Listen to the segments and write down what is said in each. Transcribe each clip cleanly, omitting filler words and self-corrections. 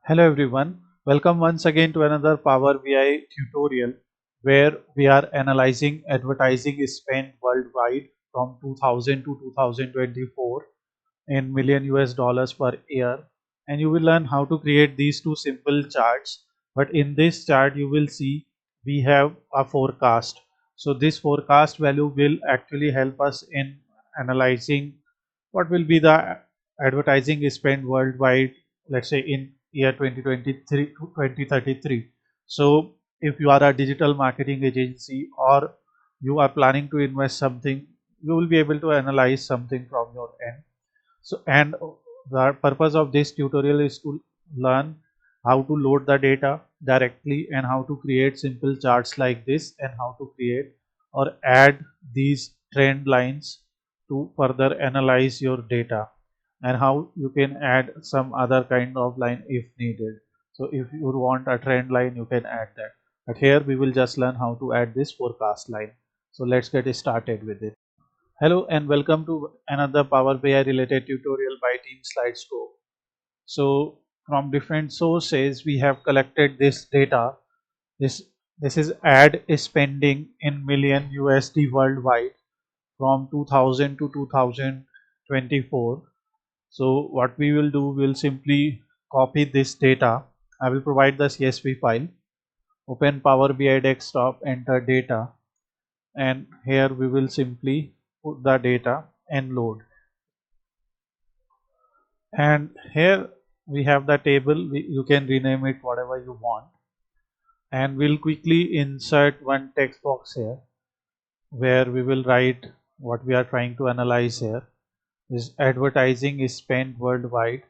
Hello everyone, welcome once again to another Power BI tutorial where we are analyzing advertising spend worldwide from 2000 to 2024 in million US dollars per year, and you will learn how to create these two simple charts. But in this chart you will see we have a forecast. So this forecast value will actually help us in analyzing what will be the advertising spend worldwide, let's say in year 2023 to 2033. So if you are a digital marketing agency or you are planning to invest something, you will be able to analyze something from your end. So, and the purpose of this tutorial is to learn how to load the data directly and how to create simple charts like this, and how to create or add these trend lines to further analyze your data, and how you can add some other kind of line if needed. So if you want a trend line, you can add that. But here we will just learn how to add this forecast line. So let's get started with it. Hello and welcome to another Power BI related tutorial by Team Slidescope. So from different sources we have collected this data. This this is ad spending in million USD worldwide from 2000 to 2024. So what we will do, we'll simply copy this data. I will provide the CSV file. Open Power BI desktop, enter data, and here we will simply put the data and load. And here we have the table. You can rename it whatever you want, and we'll quickly insert one text box here where we will write what we are trying to analyze. Here is advertising is spent worldwide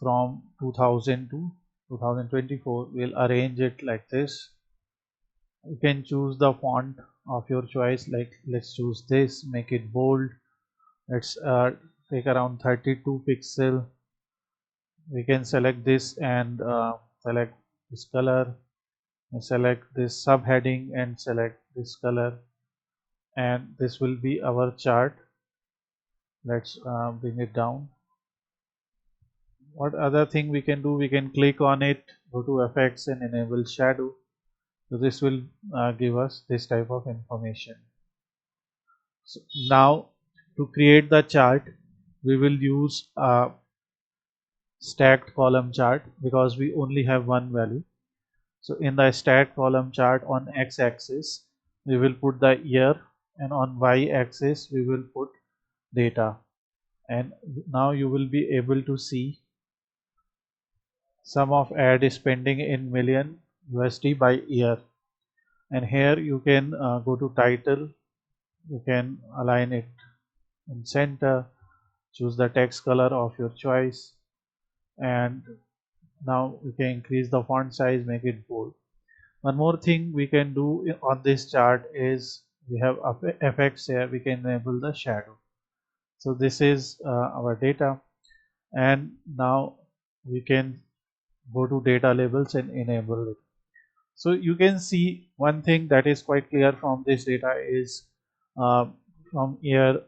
from 2000 to 2024. We'll arrange it like this. You can choose the font of your choice, like let's choose this, make it bold. Let's take around 32 pixel. We can select this and select this color, and select this subheading and select this color, and this will be our chart. Let's bring it down. What other thing we can do, we can click on it, go to effects and enable shadow. So this will give us this type of information. So now to create the chart, we will use a stacked column chart because we only have one value. So in the stacked column chart, on x-axis we will put the year, and on y-axis we will put data. And now you will be able to see sum of ad spending in million USD by year. And here you can go to title, you can align it in center, choose the text color of your choice, and now you can increase the font size, make it bold. One more thing we can do on this chart is we have effects here. We can enable the shadow. So this is our data, and now we can go to data labels and enable it. So you can see one thing that is quite clear from this data is uh, from year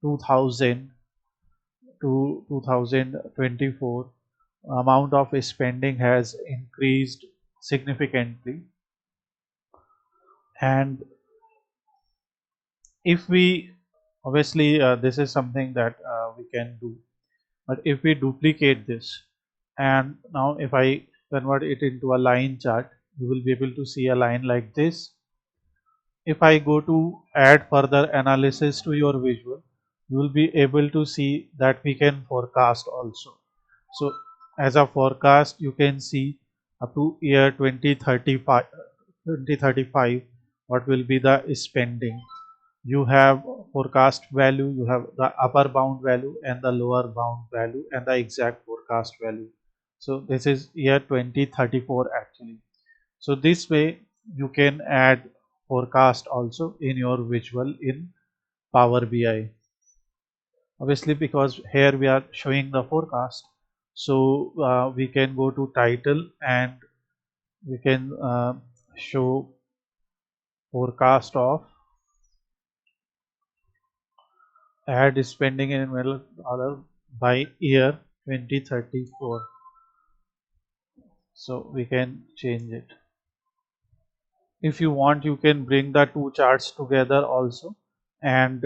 2000 to 2024, amount of spending has increased significantly. And if we obviously this is something that we can do, but if we duplicate this, and now if I convert it into a line chart, you will be able to see a line like this. If I go to add further analysis to your visual, you will be able to see that we can forecast also. So as a forecast, you can see up to year 2035 what will be the spending. You have forecast value, you have the upper bound value and the lower bound value and the exact forecast value. So this is year 2034 actually. So this way you can add forecast also in your visual in Power BI. Obviously because here we are showing the forecast, so we can go to title and we can show forecast of ad spending in $1 by year 2034. So we can change it. If you want, you can bring the two charts together also, and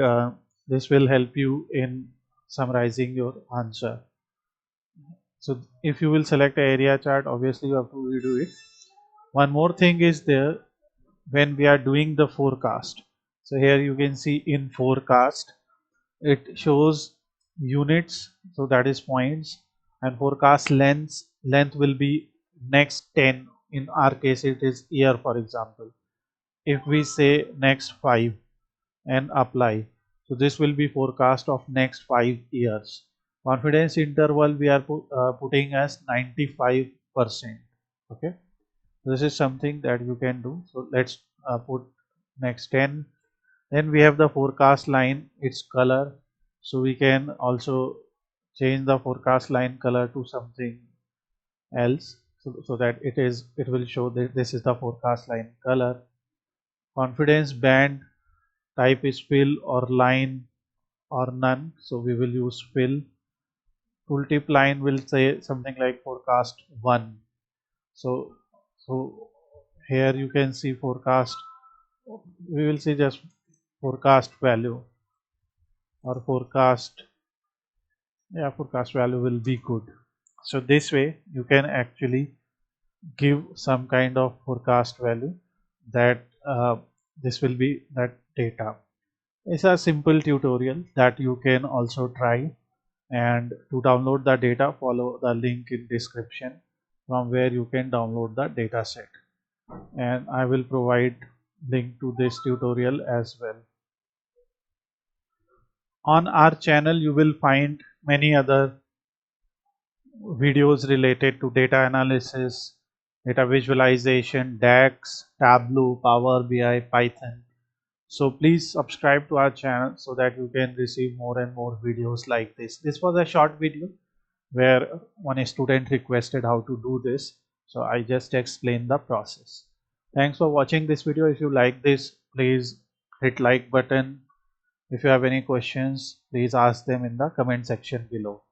this will help you in summarizing your answer. So if you will select a area chart, obviously you have to redo it. One more thing is there when we are doing the forecast. So here you can see in forecast, it shows units, so that is points, and forecast length will be next 10. In our case it is year, for example. If we say next 5 and apply, so this will be forecast of next 5 years. Confidence interval we are putting as 95%. Okay, this is something that you can do. So let's put next 10. Then we have the forecast line, its color. So we can also change the forecast line color to something else, so that it will show that this is the forecast line color. Confidence band type is fill or line or none, so we will use fill. Tooltip line will say something like forecast 1. So here you can see forecast, we will see just forecast value or forecast, yeah, forecast value will be good. So this way you can actually give some kind of forecast value that this will be that data. It's a simple tutorial that you can also try, and to download the data, follow the link in description from where you can download the data set, and I will provide link to this tutorial as well. On our channel you will find many other videos related to data analysis, data visualization, DAX, Tableau, Power BI, Python. So please subscribe to our channel so that you can receive more and more videos like this. This was a short video where one student requested how to do this. So I just explained the process. Thanks for watching this video. If you like this, please hit like button. If you have any questions, please ask them in the comment section below.